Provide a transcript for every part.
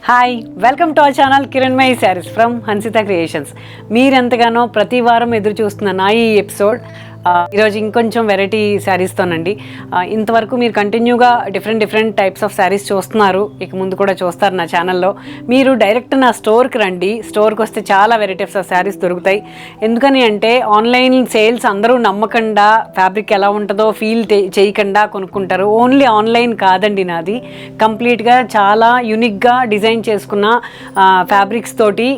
Hi, welcome to our channel Kiranmayi saris from Hansitha creations. మీరెంతగానో ప్రతి వారం ఎదురు చూస్తున్న నా ఈ ఎపిసోడ్ ఈరోజు ఇంకొంచెం వెరైటీ శారీస్తోనండి. ఇంతవరకు మీరు కంటిన్యూగా డిఫరెంట్ టైప్స్ ఆఫ్ శారీస్ చూస్తున్నారు, ఇక ముందు కూడా చూస్తారు నా ఛానల్లో. మీరు డైరెక్ట్ నా స్టోర్కి రండి. స్టోర్కి వస్తే చాలా వెరైటీస్ ఆఫ్ శారీస్ దొరుకుతాయి. ఎందుకని అంటే ఆన్లైన్ సేల్స్ అందరూ నమ్మకుండా, ఫ్యాబ్రిక్ ఎలా ఉంటుందో ఫీల్ చేయకుండా కొనుక్కుంటారు. ఓన్లీ ఆన్లైన్ కాదండి నాది, కంప్లీట్గా చాలా యూనిక్గా డిజైన్ చేసుకున్న ఫ్యాబ్రిక్స్ తోటి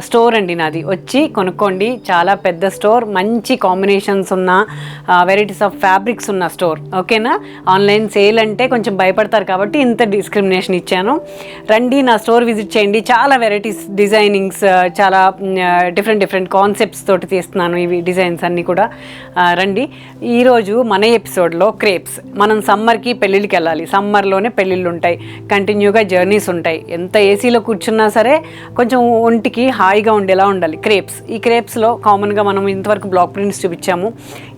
స్టోర్ అండి నాది. వచ్చి కొనుక్కోండి. చాలా పెద్ద స్టోర్, మంచి కాంబినేషన్స్ ఉన్న వెరైటీస్ ఆఫ్ ఫ్యాబ్రిక్స్ ఉన్న స్టోర్. ఓకేనా? ఆన్లైన్ సేల్ అంటే కొంచెం భయపడతారు కాబట్టి ఇంత డిస్క్రిమినేషన్ ఇచ్చాను. రండి, నా స్టోర్ విజిట్ చేయండి. చాలా వెరైటీస్, డిజైనింగ్స్, చాలా డిఫరెంట్ కాన్సెప్ట్స్ తోటి తీస్తున్నాను ఇవి డిజైన్స్ అన్నీ కూడా. రండి. ఈరోజు మన ఎపిసోడ్లో క్రేప్స్. మనం సమ్మర్కి పెళ్ళిళ్ళకి వెళ్ళాలి, సమ్మర్లోనే పెళ్ళిళ్ళు ఉంటాయి, కంటిన్యూగా జర్నీస్ ఉంటాయి. ఎంత ఏసీలో కూర్చున్నా సరే కొంచెం ఒంటికి హాయిగా ఉండేలా ఉండాలి. క్రేప్స్. ఈ క్రేప్స్లో కామన్గా మనం ఇంతవరకు బ్లాక్ ప్రింట్స్ చూపించాము.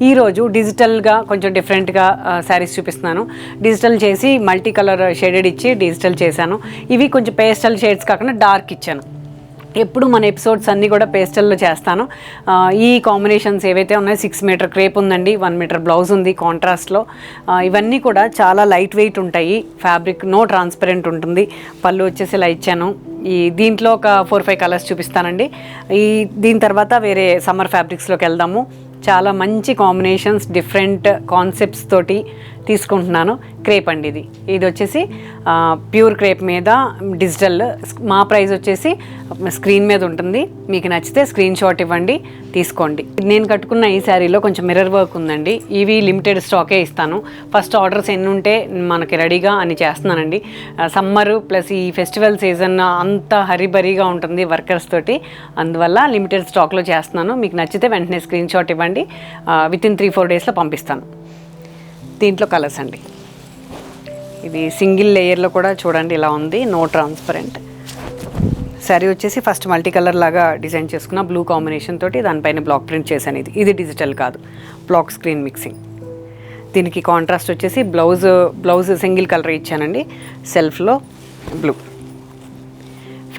ఈరోజు డిజిటల్గా కొంచెం డిఫరెంట్గా శారీస్ చూపిస్తున్నాను. డిజిటల్ చేసి మల్టీ కలర్ షేడెడ్ ఇచ్చి డిజిటల్ చేశాను. ఇవి కొంచెం పేస్టల్ షేడ్స్ కాకుండా డార్క్ ఇచ్చాను. ఎప్పుడు మన ఎపిసోడ్స్ అన్నీ కూడా పేస్టల్లో చేస్తాను. ఈ కాంబినేషన్స్ ఏవైతే ఉన్నాయో 6 మీటర్ క్రేప్ ఉందండి, 1 మీటర్ బ్లౌజ్ ఉంది కాంట్రాస్ట్లో. ఇవన్నీ కూడా చాలా లైట్ వెయిట్ ఉంటాయి. ఫ్యాబ్రిక్ నో ట్రాన్స్పరెంట్ ఉంటుంది. పళ్ళు వచ్చేసి ఇలా ఇచ్చాను. దీంట్లో ఒక 4-5 కలర్స్ చూపిస్తానండి. దీని తర్వాత వేరే సమ్మర్ ఫ్యాబ్రిక్స్లోకి వెళ్దాము. చాలా మంచి కాంబినేషన్స్, డిఫరెంట్ కాన్సెప్ట్స్ తోటి తీసుకుంటున్నాను. క్రేప్ అండి ఇది వచ్చేసి ప్యూర్ క్రేప్ మీద డిజిటల్. మా ప్రైస్ వచ్చేసి స్క్రీన్ మీద ఉంటుంది. మీకు నచ్చితే స్క్రీన్ షాట్ ఇవ్వండి, తీసుకోండి. నేను కట్టుకున్న ఈ శారీలో కొంచెం మిర్రర్ వర్క్ ఉందండి. ఇవి లిమిటెడ్ స్టాకే ఇస్తాను. ఫస్ట్ ఆర్డర్స్ ఎన్ని ఉంటే మనకి రెడీగా అని చేస్తున్నానండి. సమ్మర్ ప్లస్ ఈ ఫెస్టివల్ సీజన్ అంతా హరిబరిగా ఉంటుంది వర్కర్స్ తోటి, అందువల్ల లిమిటెడ్ స్టాక్లో చేస్తున్నాను. మీకు నచ్చితే వెంటనే స్క్రీన్ షాట్ ఇవ్వండి, వితిన్ 3-4 డేస్లో పంపిస్తాను. దీంట్లో కలర్స్ అండి. ఇది సింగిల్ లేయర్లో కూడా చూడండి ఇలా ఉంది, నో ట్రాన్స్పరెంట్. శారీ వచ్చేసి ఫస్ట్ మల్టీ కలర్ లాగా డిజైన్ చేసుకున్న బ్లూ కాంబినేషన్ తోటి దానిపైన బ్లాక్ ప్రింట్ చేశాను. ఇది డిజిటల్ కాదు, బ్లాక్ స్క్రీన్ మిక్సింగ్. దీనికి కాంట్రాస్ట్ వచ్చేసి బ్లౌజ్ సింగిల్ కలర్ ఇచ్చానండి, సెల్ఫ్లో బ్లూ.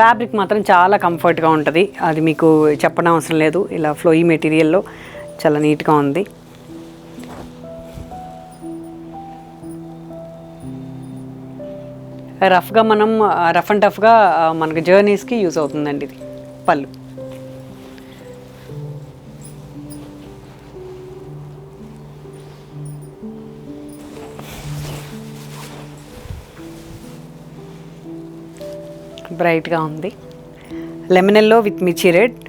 ఫ్యాబ్రిక్ మాత్రం చాలా కంఫర్ట్గా ఉంటుంది, అది మీకు చెప్పడం అవసరం లేదు. ఇలా ఫ్లోయీ మెటీరియల్లో చాలా నీట్గా ఉంది. రఫ్గా మనం రఫ్ అండ్ టఫ్గా మనకు జర్నీస్కి యూజ్ అవుతుందండి. ఇది పళ్ళు. బ్రైట్గా ఉంది. లెమన్ ఎల్లో విత్ మిర్చి రెడ్,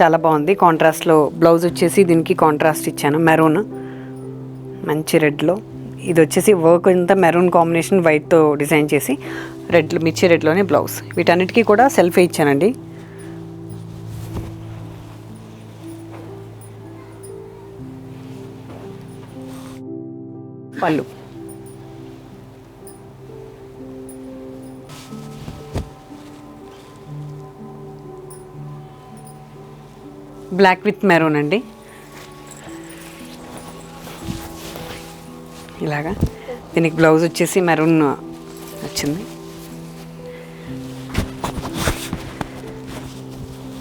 చాలా బాగుంది. కాంట్రాస్ట్లో బ్లౌజ్ వచ్చేసి దీనికి కాంట్రాస్ట్ ఇచ్చాను, మెరూన్ మంచి రెడ్లో. ఇది వచ్చేసి వర్క్ అంతా మెరూన్ కాంబినేషన్ వైట్తో డిజైన్ చేసి మిర్చి రెడ్లోనే బ్లౌజ్. వీటన్నిటికీ కూడా సెల్ఫే ఇచ్చానండి. పళ్ళు. బ్లాక్ విత్ మెరూన్ అండి. ఇలాగా దీనికి బ్లౌజ్ వచ్చేసి మెరూన్ వచ్చింది.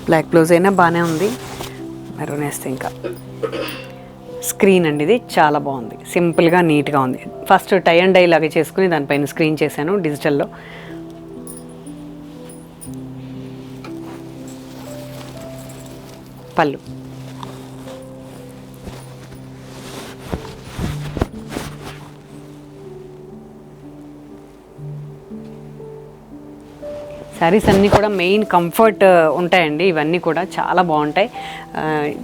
బ్లాక్ బ్లౌజ్ అయినా బాగానే ఉంది, మెరూన్ వేస్తే ఇంకా. స్క్రీన్ అండి, ఇది చాలా బాగుంది, సింపుల్గా నీట్గా ఉంది. ఫస్ట్ టై అండ్ డై లాగా చేసుకుని దానిపైన స్క్రీన్ చేశాను డిజిటల్లో. పళ్ళు. శారీస్ అన్నీ కూడా మెయిన్ కంఫర్ట్ ఉంటాయండి. ఇవన్నీ కూడా చాలా బాగుంటాయి.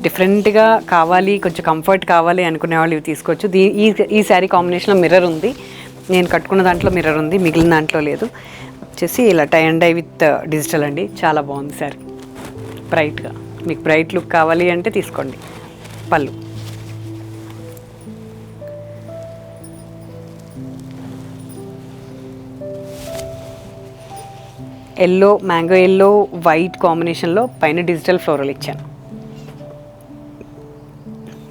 డిఫరెంట్గా కావాలి, కొంచెం కంఫర్ట్ కావాలి అనుకునే వాళ్ళు ఇవి తీసుకోవచ్చు. ఈ శారీ కాంబినేషన్లో మిర్రర్ ఉంది. నేను కట్టుకున్న దాంట్లో మిర్రర్ ఉంది, మిగిలిన దాంట్లో లేదు. వచ్చేసి ఇలా tie and dye with digital అండి, చాలా బాగుంది శారీ. బ్రైట్గా, మీకు బ్రైట్ లుక్ కావాలి అంటే తీసుకోండి. పళ్ళు. ఎల్లో, మ్యాంగో ఎల్లో వైట్ కాంబినేషన్లో పైన డిజిటల్ ఫ్లోరల్ ఇచ్చాను.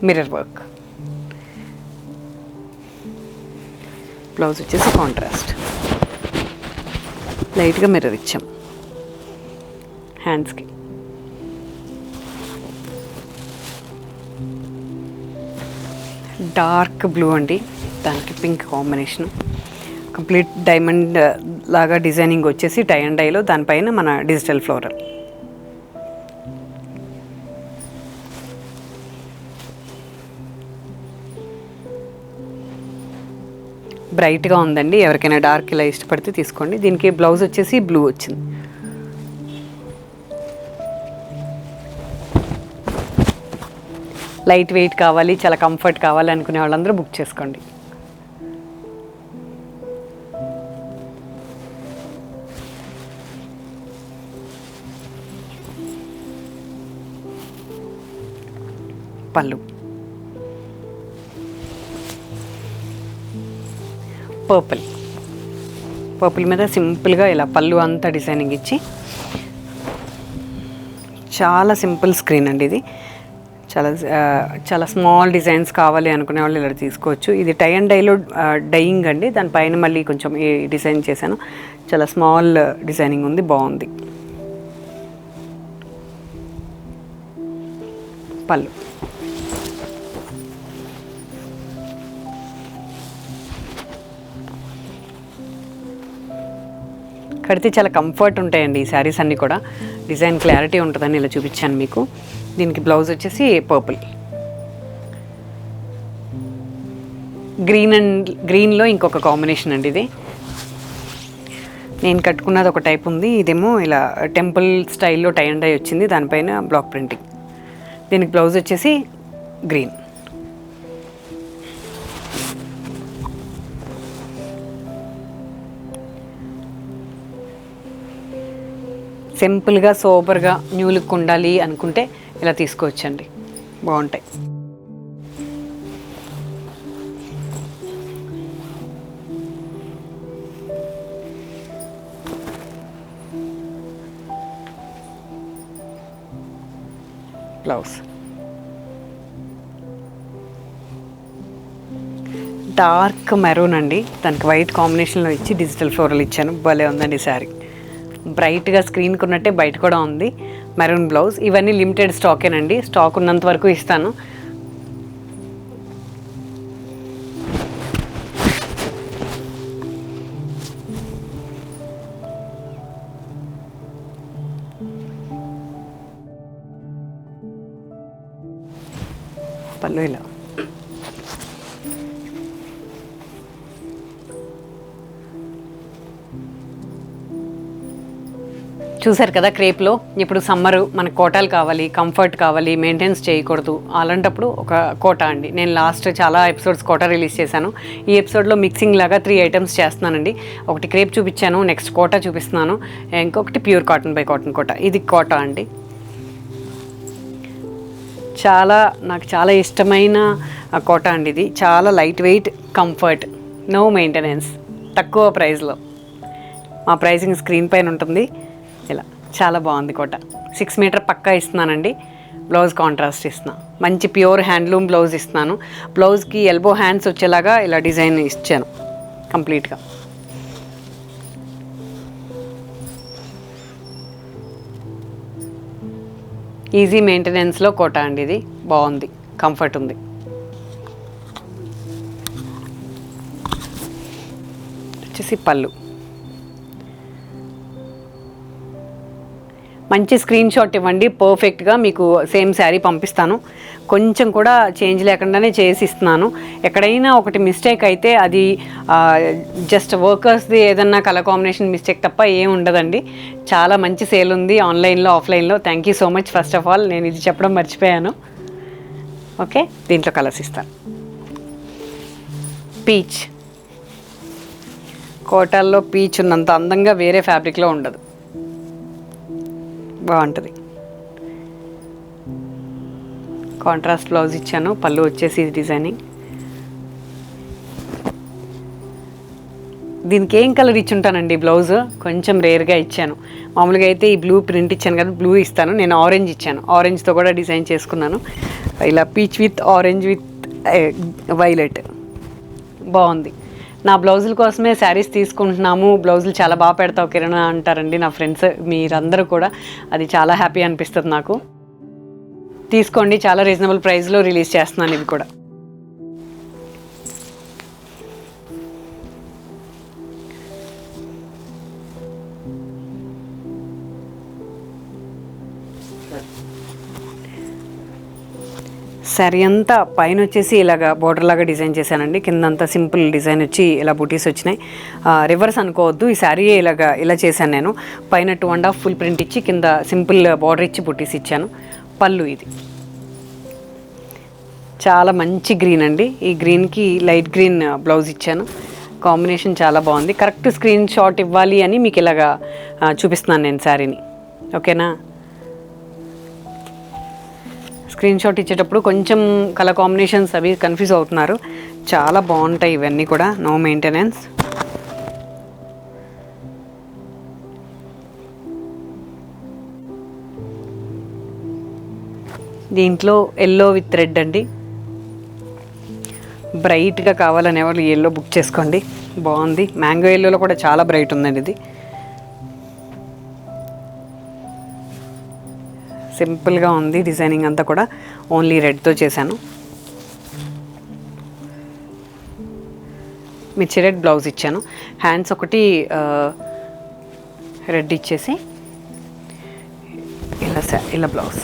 Mirror work. బ్లౌజ్ వచ్చేసి కాంట్రాస్ట్. లైట్గా మిర్రర్ ఇచ్చాం. హ్యాండ్స్కి. డార్క్ బ్లూ అండి, దానికి పింక్ కాంబినేషన్. కంప్లీట్ డైమండ్ లాగా డిజైనింగ్ వచ్చేసి టై అండ్ డైలో, దానిపైన మన డిజిటల్ ఫ్లోరల్. బ్రైట్గా ఉందండి, ఎవరికైనా డార్క్ ఇలా ఇష్టపడితే తీసుకోండి. దీనికి బ్లౌజ్ వచ్చేసి బ్లూ వచ్చింది. లైట్ వెయిట్ కావాలి, చాలా కంఫర్ట్ కావాలి అనుకునే వాళ్ళందరూ బుక్ చేసుకోండి. పళ్ళు పర్పుల్ మీద సింపుల్గా ఇలా పళ్ళు అంతా డిజైనింగ్ ఇచ్చి, చాలా సింపుల్ స్క్రీన్ అండి ఇది. చాలా స్మాల్ డిజైన్స్ కావాలి అనుకునే వాళ్ళు ఇలా తీసుకోవచ్చు. ఇది టై అండ్ డైలో డైయింగ్ అండి, దానిపైన మళ్ళీ కొంచెం ఈ డిజైన్ చేశాను. చాలా స్మాల్ డిజైనింగ్ ఉంది, బాగుంది. పళ్ళు కడితే చాలా కంఫర్ట్ ఉంటాయండి ఈ శారీస్ అన్నీ కూడా. డిజైన్ క్లారిటీ ఉంటుందని ఇలా చూపించాను మీకు. దీనికి బ్లౌజ్ వచ్చేసి పర్పుల్, గ్రీన్లో ఇంకొక కాంబినేషన్ అండి ఇది. నేను కట్టుకున్నది ఒక టైప్ ఉంది, ఇదేమో ఇలా టెంపుల్ స్టైల్లో టై అండ్ డై వచ్చింది, దానిపైన బ్లాక్ ప్రింటింగ్. దీనికి బ్లౌజ్ వచ్చేసి గ్రీన్. సింపుల్గా సోబర్గా న్యూ లుక్ ఉండాలి అనుకుంటే ఇలా తీసుకోవచ్చండి, బాగుంటాయి. బ్లౌజ్ డార్క్ మెరూన్ అండి, దానికి వైట్ కాంబినేషన్లో ఇచ్చి డిజిటల్ ఫ్లోరల్ ఇచ్చాను. భలే ఉందండి శారీ, బ్రైట్గా స్క్రీన్కి ఉన్నట్టే బయట కూడా ఉంది. Maroon blouse. ఇవన్నీ లిమిటెడ్ స్టాకేనండి, స్టాక్ ఉన్నంత వరకు ఇస్తాను. పళ్ళు ఇలా చూసారు కదా క్రేప్లో. ఇప్పుడు సమ్మరు మనకు కోటాలు కావాలి, కంఫర్ట్ కావాలి, మెయింటెన్స్ చేయకూడదు, అలాంటప్పుడు ఒక కోటా అండి. నేను లాస్ట్ చాలా ఎపిసోడ్స్ కోటా రిలీజ్ చేశాను. ఈ ఎపిసోడ్లో మిక్సింగ్ లాగా 3 ఐటమ్స్ చేస్తున్నానండి. ఒకటి క్రేప్ చూపించాను, నెక్స్ట్ కోటా చూపిస్తున్నాను, ఇంకొకటి pure cotton by cotton Kota. ఇది కోటా అండి. నాకు చాలా ఇష్టమైన కోటా అండి ఇది. చాలా lightweight, comfort, no maintenance, తక్కువ ప్రైస్లో. మా ప్రైసింగ్ స్క్రీన్ పైన ఉంటుంది. ఇలా చాలా బాగుంది కోట. 6 మీటర్ పక్కా ఇస్తున్నానండి. బ్లౌజ్ కాంట్రాస్ట్ ఇస్తున్నా, మంచి ప్యూర్ హ్యాండ్లూమ్ బ్లౌజ్ ఇస్తున్నాను. బ్లౌజ్కి ఎల్బో హ్యాండ్స్ వచ్చేలాగా ఇలా డిజైన్ ఇచ్చాను కంప్లీట్గా. ఈజీ మెయింటెనెన్స్లో కోట అండి ఇది, బాగుంది, కంఫర్ట్ ఉంది. వచ్చేసి పళ్ళు. మంచి స్క్రీన్ షాట్ ఇవ్వండి, పర్ఫెక్ట్గా మీకు సేమ్ శారీ పంపిస్తాను. కొంచెం కూడా చేంజ్ లేకుండానే చేసి ఇస్తున్నాను. ఎక్కడైనా ఒకటి మిస్టేక్ అయితే అది జస్ట్ వర్కర్స్ది ఏదన్నా కలర్ కాంబినేషన్ మిస్టేక్ తప్ప ఏం ఉండదండి. చాలా మంచి సేల్ ఉంది ఆన్లైన్లో, ఆఫ్లైన్లో. Thank you so much. First of all నేను ఇది చెప్పడం మర్చిపోయాను. ఓకే, దీంట్లో కలర్స్ ఇస్తాను. పీచ్, కోటాల్లో పీచ్ ఉన్నంత అందంగా వేరే ఫ్యాబ్రిక్లో ఉండదు, బాగుంటుంది. కాంట్రాస్ట్ బ్లౌజ్ ఇచ్చాను. పళ్ళు వచ్చేసి డిజైనింగ్. దీనికి ఏం కలర్ ఇచ్చుంటానండి బ్లౌజ్, కొంచెం రేర్గా ఇచ్చాను. మామూలుగా అయితే ఈ బ్లూ ప్రింట్ ఇచ్చాను కదా, బ్లూ ఇస్తాను. నేను ఆరెంజ్ ఇచ్చాను, ఆరెంజ్తో కూడా డిజైన్ చేసుకున్నాను. ఇలా peach with orange with violet, బాగుంది. నా బ్లౌజుల కోసమే శారీస్ తీసుకుంటున్నాము, బ్లౌజులు చాలా బాగా పెడతావు కిరణ్ అంటారండి నా ఫ్రెండ్స్. మీరందరూ కూడా, అది చాలా హ్యాపీ అనిపిస్తుంది నాకు. తీసుకోండి, చాలా రీజనబుల్ ప్రైస్లో రిలీజ్ చేస్తున్నాను ఇవి కూడా. శారీ అంతా పైన వచ్చేసి ఇలాగా బోర్డర్ లాగా డిజైన్ చేశానండి. కిందంతా సింపుల్ డిజైన్ వచ్చి ఇలా బుటీస్ వచ్చినాయి. రివర్స్ అనుకోవద్దు, ఈ శారీ ఇలా చేశాను నేను. పైన 2.5 ఫుల్ ప్రింట్ ఇచ్చి కింద సింపుల్ బార్డర్ ఇచ్చి బుటీస్ ఇచ్చాను. పళ్ళు ఇది చాలా మంచి గ్రీన్ అండి. ఈ గ్రీన్కి లైట్ గ్రీన్ బ్లౌజ్ ఇచ్చాను. కాంబినేషన్ చాలా బాగుంది. కరెక్ట్ స్క్రీన్ షాట్ ఇవ్వాలి అని మీకు ఇలాగా చూపిస్తున్నాను నేను శారీని. ఓకేనా? స్క్రీన్ షాట్ ఇచ్చేటప్పుడు కొంచెం కలర్ కాంబినేషన్స్ అవి కన్ఫ్యూజ్ అవుతున్నారు. చాలా బాగుంటాయి ఇవన్నీ కూడా, నో మెయింటెనెన్స్. దీంట్లో ఎల్లో విత్ రెడ్ అండి. బ్రైట్గా కావాలనే వాళ్ళు ఎల్లో బుక్ చేసుకోండి, బాగుంది. మ్యాంగో ఎల్లోలో కూడా చాలా బ్రైట్ ఉందండి ఇది. సింపుల్గా ఉంది డిజైనింగ్ అంతా కూడా, ఓన్లీ రెడ్తో చేశాను. మిర్చి రెడ్ బ్లౌజ్ ఇచ్చాను. హ్యాండ్స్ ఒకటి రెడ్ ఇచ్చేసి ఇలా బ్లౌజ్.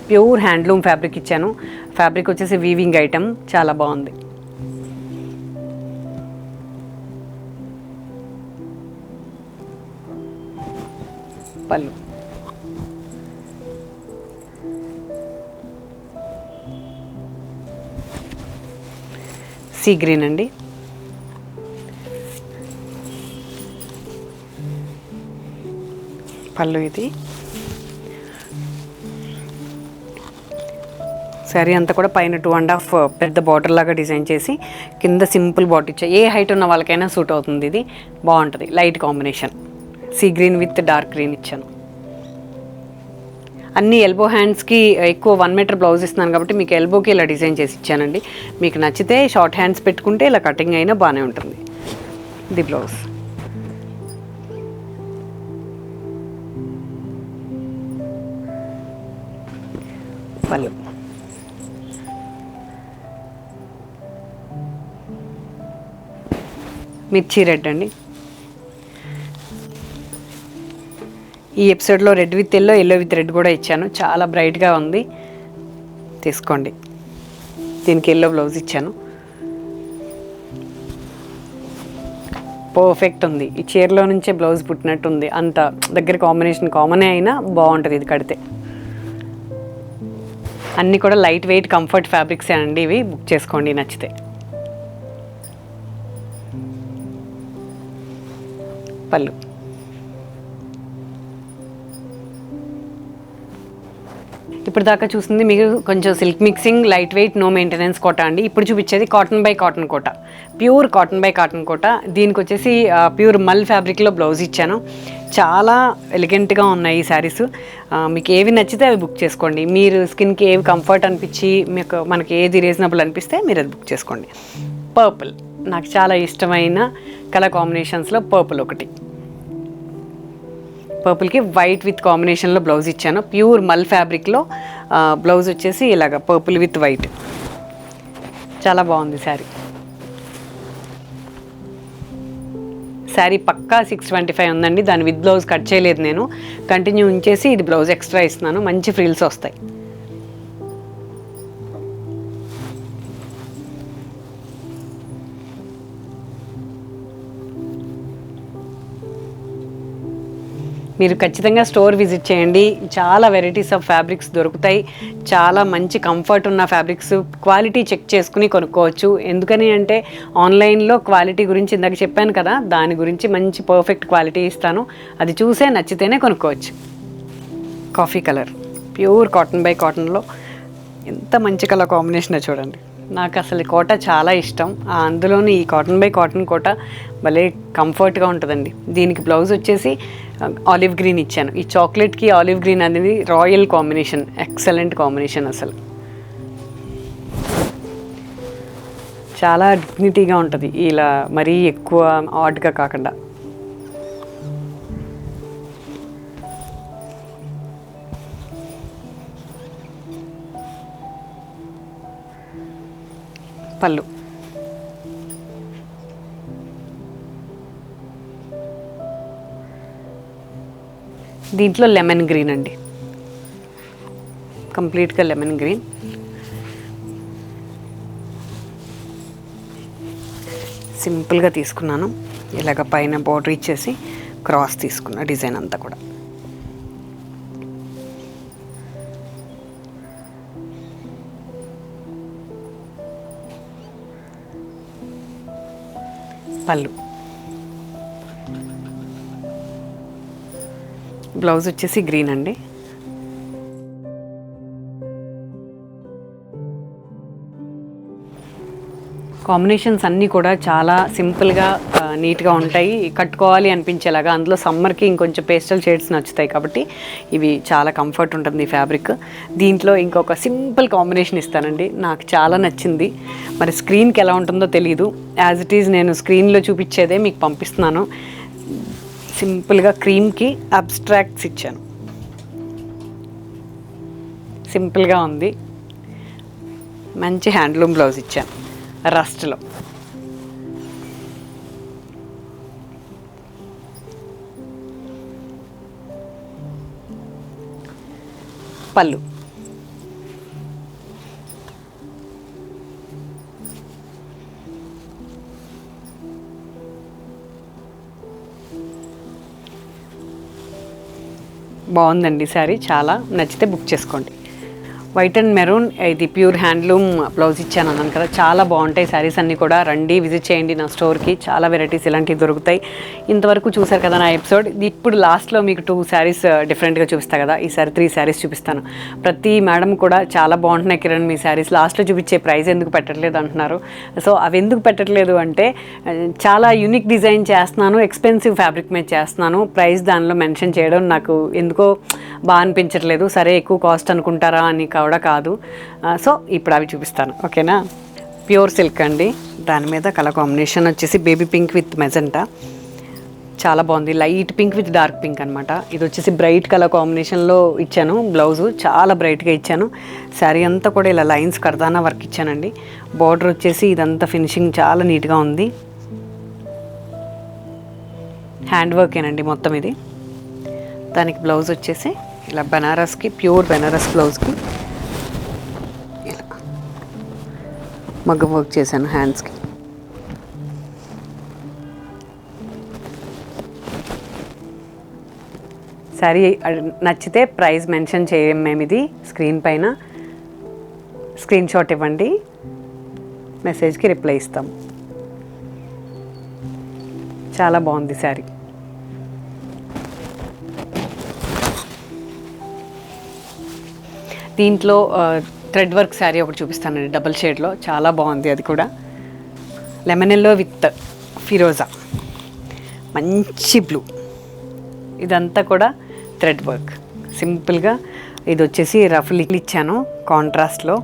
ప్యూర్ హ్యాండ్లూమ్ ఫ్యాబ్రిక్ ఇచ్చాను. ఫ్యాబ్రిక్ వచ్చేసి వీవింగ్ ఐటమ్, చాలా బాగుంది. పళ్ళు సీ గ్రీన్ అండి. పళ్ళు ఇది. శారీ అంతా కూడా పైన 2.5 పెద్ద బార్డర్ లాగా డిజైన్ చేసి కింద సింపుల్ బార్డర్ ఇచ్చా. ఏ హైట్ ఉన్న వాళ్ళకైనా సూట్ అవుతుంది, ఇది బాగుంటుంది. Light combination sea green with dark green ఇచ్చాను. అన్ని ఎల్బో హ్యాండ్స్కి ఎక్కువ 1 మీటర్ బ్లౌజ్ ఇస్తున్నాను కాబట్టి మీకు ఎల్బోకి ఇలా డిజైన్ చేసి ఇచ్చానండి. మీకు నచ్చితే షార్ట్ హ్యాండ్స్ పెట్టుకుంటే ఇలా కటింగ్ అయినా బాగానే ఉంటుంది. ఇది బ్లౌజ్. పళ్ళు మిర్చి రెడ్ అండి. ఈ ఎపిసోడ్లో red with yellow, yellow with red కూడా ఇచ్చాను. చాలా బ్రైట్గా ఉంది, తీసుకోండి. దీనికి ఎల్లో బ్లౌజ్ ఇచ్చాను. పర్ఫెక్ట్ ఉంది. ఈ చీరలో నుంచే బ్లౌజ్ పుట్టినట్టుంది. అంత దగ్గర కాంబినేషన్ కామనే అయినా బాగుంటుంది ఇది కడితే. అన్నీ కూడా లైట్ వెయిట్ కంఫర్ట్ ఫ్యాబ్రిక్సే అండి ఇవి. బుక్ చేసుకోండి నచ్చితే. పళ్ళు ఇప్పుడు దాకా చూసింది మీకు కొంచెం silk mixing, light weight, no maintenance Kota అండి. ఇప్పుడు చూపించేది cotton by cotton Kota, pure cotton by cotton Kota. దీనికి వచ్చేసి ప్యూర్ మల్ ఫ్యాబ్రిక్లో బ్లౌజ్ ఇచ్చాను. చాలా ఎలిగెంట్గా ఉన్నాయి ఈ శారీస్. మీకు ఏవి నచ్చితే అవి బుక్ చేసుకోండి. మీరు స్కిన్కి ఏవి కంఫర్ట్ అనిపించి మనకి ఏది రీజనబుల్ అనిపిస్తే మీరు అది బుక్ చేసుకోండి. పర్పుల్ నాకు చాలా ఇష్టమైన కలర్ కాంబినేషన్స్లో పర్పుల్ ఒకటి. పర్పుల్కి వైట్ విత్ కాంబినేషన్లో బ్లౌజ్ ఇచ్చాను. ప్యూర్ మల్ ఫ్యాబ్రిక్లో బ్లౌజ్ వచ్చేసి ఇలాగ పర్పుల్ విత్ వైట్, చాలా బాగుంది శారీ. శారీ పక్కా 625 ఉందండి. దాని విత్ బ్లౌజ్ కట్ చేయలేదు నేను, కంటిన్యూ ఉంచేసి ఇది బ్లౌజ్ ఎక్స్ట్రా ఇస్తున్నాను. మంచి ఫ్రిల్స్ వస్తాయి. మీరు ఖచ్చితంగా స్టోర్ విజిట్ చేయండి. చాలా వెరైటీస్ ఆఫ్ ఫ్యాబ్రిక్స్ దొరుకుతాయి. చాలా మంచి కంఫర్ట్ ఉన్న ఫ్యాబ్రిక్స్, క్వాలిటీ చెక్ చేసుకుని కొనుక్కోవచ్చు. ఎందుకని అంటే ఆన్లైన్లో క్వాలిటీ గురించి ఇందాక చెప్పాను కదా, దాని గురించి మంచి పర్ఫెక్ట్ క్వాలిటీ ఇస్తాను. అది చూసే నచ్చితేనే కొనుక్కోవచ్చు. Coffee colour pure cotton by కాటన్లో ఎంత మంచి కలర్ కాంబినేషన్ చూడండి. నాకు అసలు కోట చాలా ఇష్టం. అందులోని ఈ కాటన్ బై కాటన్ కోట భలే కంఫర్ట్గా ఉంటుందండి. దీనికి బ్లౌజ్ వచ్చేసి ఆలివ్ గ్రీన్ ఇచ్చాను. ఈ చాక్లెట్కి ఆలివ్ గ్రీన్ అనేది రాయల్ కాంబినేషన్, ఎక్సలెంట్ కాంబినేషన్. అసలు చాలా డిగ్నిటీగా ఉంటుంది, ఇలా మరీ ఎక్కువ ఆడ్గా కాకుండా. పళ్ళు, దీంట్లో లెమన్ గ్రీన్ అండి, కంప్లీట్గా లెమన్ గ్రీన్. సింపుల్గా తీసుకున్నాను, ఇలాగ పైన బోర్డర్ ఇచ్చేసి క్రాస్ తీసుకున్న డిజైన్ అంతా కూడా. పళ్ళు, బ్లౌజ్ వచ్చేసి గ్రీన్ అండి. కాంబినేషన్స్ అన్నీ కూడా చాలా సింపుల్గా నీట్గా ఉంటాయి, కట్టుకోవాలి అనిపించేలాగా. అందులో సమ్మర్కి ఇంకొంచెం పేస్టల్ షేడ్స్ నచ్చుతాయి కాబట్టి ఇవి చాలా కంఫర్ట్ ఉంటుంది ఈ ఫ్యాబ్రిక్. దీంట్లో ఇంకొక సింపుల్ కాంబినేషన్ ఇస్తానండి, నాకు చాలా నచ్చింది. మరి స్క్రీన్కి ఎలా ఉంటుందో తెలీదు, యాజ్ ఇట్ ఈజ్ నేను స్క్రీన్లో చూపించేదే మీకు పంపిస్తున్నాను. సింపుల్గా క్రీమ్కి అబ్స్ట్రాక్ట్స్ ఇచ్చాను, సింపుల్గా ఉంది. మంచి హ్యాండ్లూమ్ బ్లౌజ్ ఇచ్చాను రస్ట్లో. పళ్ళు, బాగుందండి శారీ, చాలా నచ్చితే బుక్ చేసుకోండి. వైట్ అండ్ మెరూన్, ఇది ప్యూర్ హ్యాండ్లూమ్ బ్లౌజ్ ఇచ్చాను అన్నాను కదా, చాలా బాగుంటాయి శారీస్ అన్నీ కూడా. రండి, విజిట్ చేయండి నా స్టోర్కి, చాలా వెరైటీస్ ఇలాంటివి దొరుకుతాయి. ఇంతవరకు చూసారు కదా నా ఎపిసోడ్. ఇప్పుడు లాస్ట్లో మీకు 2 శారీస్ డిఫరెంట్గా చూపిస్తాను కదా, ఈసారి 3 శారీస్ చూపిస్తాను. ప్రతి మేడం కూడా చాలా బాగుంటున్నాయి కిరణ్ మీ శారీస్, లాస్ట్లో చూపించే ప్రైస్ ఎందుకు పెట్టట్లేదు అంటున్నారు. సో అవి ఎందుకు పెట్టట్లేదు అంటే, చాలా యూనిక్ డిజైన్ చేస్తున్నాను, ఎక్స్పెన్సివ్ ఫ్యాబ్రిక్ మీద చేస్తున్నాను, ప్రైస్ దానిలో మెన్షన్ చేయడం నాకు ఎందుకో బాగా అనిపించట్లేదు. సరే ఎక్కువ కాస్ట్ అనుకుంటారా అని కూడా కాదు. సో ఇప్పుడు అవి చూపిస్తాను, ఓకేనా. ప్యూర్ సిల్క్ అండి, దాని మీద కలర్ కాంబినేషన్ వచ్చేసి బేబీ పింక్ విత్ మెజెంటా, చాలా బాగుంది. Light pink with dark pink అనమాట. ఇది వచ్చేసి బ్రైట్ కలర్ కాంబినేషన్లో ఇచ్చాను బ్లౌజు, చాలా బ్రైట్గా ఇచ్చాను. శారీ అంతా కూడా ఇలా లైన్స్ కర్దానా వర్క్ ఇచ్చానండి. బార్డర్ వచ్చేసి ఇదంతా ఫినిషింగ్ చాలా నీట్గా ఉంది, హ్యాండ్ వర్కేనండి మొత్తం ఇది. దానికి బ్లౌజ్ వచ్చేసి ఇలా బనారస్కి, ప్యూర్ బనారస్ బ్లౌజ్కి ఇలా మగ్గం వర్క్ చేశాను హ్యాండ్స్కి. శారీ నచ్చితే ప్రైస్ మెన్షన్ చేయం మేము, ఇది స్క్రీన్ పైన స్క్రీన్ షాట్ ఇవ్వండి, మెసేజ్కి రిప్లై ఇస్తాం. చాలా బాగుంది శారీ. దీంట్లో థ్రెడ్ వర్క్ శారీ ఒకటి చూపిస్తానండి, డబుల్ షేడ్లో, చాలా బాగుంది. అది కూడా లెమన్ ఎల్లో విత్ ఫిరోజా, మంచి బ్లూ, ఇదంతా కూడా థ్రెడ్ వర్క్ సింపుల్గా. ఇది వచ్చేసి రఫుల్ ఇచ్చాను కాంట్రాస్ట్లో,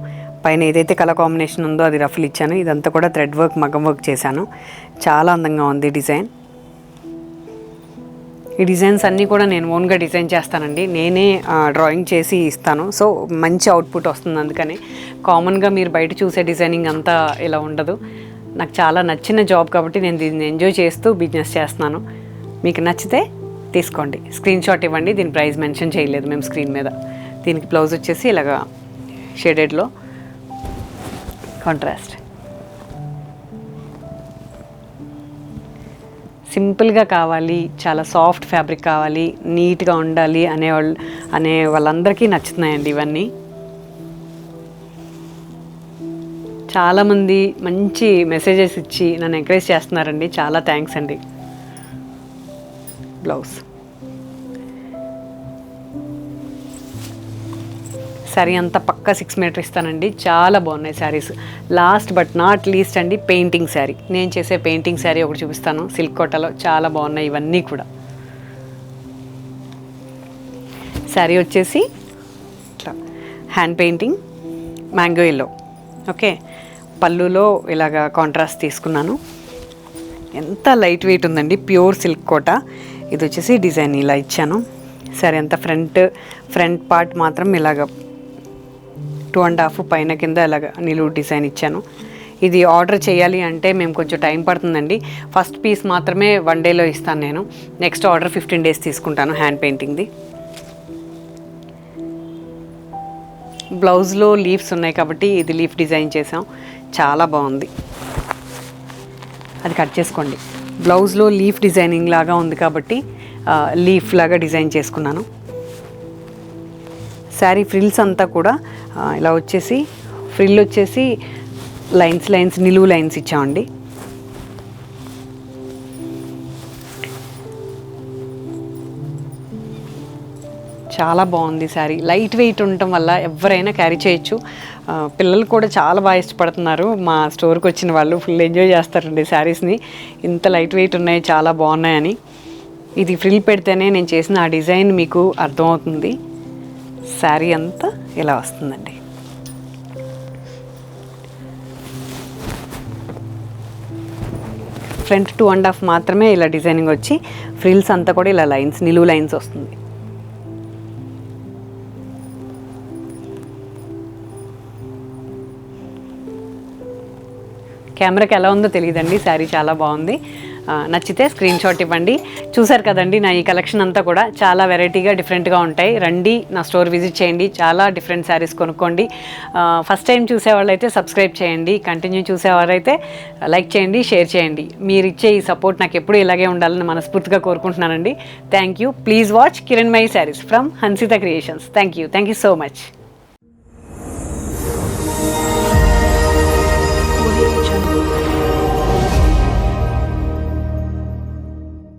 పైన ఏదైతే కలర్ కాంబినేషన్ ఉందో అది రఫుల్ ఇచ్చాను. ఇదంతా కూడా థ్రెడ్ వర్క్, మగ్గం వర్క్ చేశాను, చాలా అందంగా ఉంది డిజైన్. ఈ డిజైన్స్ అన్నీ కూడా నేను ఓన్గా డిజైన్ చేస్తానండి, నేనే డ్రాయింగ్ చేసి ఇస్తాను. సో మంచి అవుట్పుట్ వస్తుంది. అందుకని కామన్గా మీరు బయట చూసే డిజైనింగ్ అంతా ఇలా ఉండదు. నాకు చాలా నచ్చిన జాబ్ కాబట్టి నేను దీన్ని ఎంజాయ్ చేస్తూ బిజినెస్ చేస్తున్నాను. మీకు నచ్చితే తీసుకోండి, స్క్రీన్ షాట్ ఇవ్వండి. దీని ప్రైస్ మెన్షన్ చేయలేదు మేము స్క్రీన్ మీద. దీనికి బ్లౌజ్ వచ్చేసి ఇలాగా షేడెడ్లో కాంట్రాస్ట్. సింపుల్గా కావాలి, చాలా సాఫ్ట్ ఫ్యాబ్రిక్ కావాలి, నీట్గా ఉండాలి అనే వాళ్ళందరికీ నచ్చుతున్నాయండి ఇవన్నీ. చాలామంది మంచి మెసేజెస్ ఇచ్చి నన్ను ఎంకరేజ్ చేస్తున్నారండి, చాలా థ్యాంక్స్ అండి. బ్లౌజ్ శారీ అంతా పక్కా 6 మీటర్ ఇస్తానండి, చాలా బాగున్నాయి saris. Last but not least అండి, పెయింటింగ్ శారీ. నేను చేసే పెయింటింగ్ శారీ ఒకటి చూపిస్తాను సిల్క్ కోటలో, చాలా బాగున్నాయి ఇవన్నీ కూడా. శారీ వచ్చేసి ఇట్లా hand painting mango yellow, okay. పళ్ళులో ఇలాగా కాంట్రాస్ట్ తీసుకున్నాను. ఎంత లైట్ వెయిట్ ఉందండి, ప్యూర్ సిల్క్ కోట. ఇది వచ్చేసి డిజైన్ ఇలా ఇచ్చాను. సరే అంత ఫ్రంట్ పార్ట్ మాత్రం ఇలాగ 2.5 పైన కింద ఇలాగ నిలువు డిజైన్ ఇచ్చాను. ఇది ఆర్డర్ చేయాలి అంటే మేము కొంచెం టైం పడుతుందండి. ఫస్ట్ పీస్ మాత్రమే 1 డేలో ఇస్తాను నేను. నెక్స్ట్ ఆర్డర్ 15 డేస్ తీసుకుంటాను హ్యాండ్ పెయింటింగ్ది. బ్లౌజ్లో లీవ్స్ ఉన్నాయి కాబట్టి ఇది లీఫ్ డిజైన్ చేసాం, చాలా బాగుంది. అది కట్ చేసుకోండి. బ్లౌజ్లో లీఫ్ డిజైనింగ్ లాగా ఉంది కాబట్టి లీఫ్ లాగా డిజైన్ చేసుకున్నాను. శారీ ఫ్రిల్స్ అంతా కూడా ఇలా వచ్చేసి ఫ్రిల్ వచ్చేసి లైన్స్ నిలువు లైన్స్ ఇచ్చామండి. చాలా బాగుంది శారీ. లైట్ వెయిట్ ఉండటం వల్ల ఎవరైనా క్యారీ చేయొచ్చు. పిల్లలు కూడా చాలా బాగా ఇష్టపడుతున్నారు. మా స్టోర్కి వచ్చిన వాళ్ళు ఫుల్ ఎంజాయ్ చేస్తారండి శారీస్ని, ఇంత లైట్ వెయిట్ ఉన్నాయి, చాలా బాగున్నాయని. ఇది ఫ్రిల్ పెడితేనే నేను చేసిన ఆ డిజైన్ మీకు అర్థమవుతుంది. శారీ అంతా ఇలా వస్తుందండి. ఫ్రంట్ 2.5 మాత్రమే ఇలా డిజైనింగ్ వచ్చి ఫ్రిల్స్ అంతా కూడా ఇలా నిలువు లైన్స్ వస్తుంది. కెమెరాకి ఎలా ఉందో తెలియదండి, శారీ చాలా బాగుంది. నచ్చితే స్క్రీన్ షాట్ ఇవ్వండి. చూసారు కదండి నా ఈ కలెక్షన్ అంతా కూడా చాలా వెరైటీగా డిఫరెంట్గా ఉంటాయి. రండి నా స్టోర్ విజిట్ చేయండి, చాలా డిఫరెంట్ శారీస్ కొనుక్కోండి. ఫస్ట్ టైం చూసేవాళ్ళైతే సబ్స్క్రైబ్ చేయండి, కంటిన్యూ చూసేవారైతే లైక్ చేయండి, షేర్ చేయండి. మీరు ఇచ్చే ఈ సపోర్ట్ నాకు ఎప్పుడు ఇలాగే ఉండాలని మనస్ఫూర్తిగా కోరుకుంటున్నానండి. Thank you. Please watch Kiranmayi saris from Hansitha creations. Thank you so much.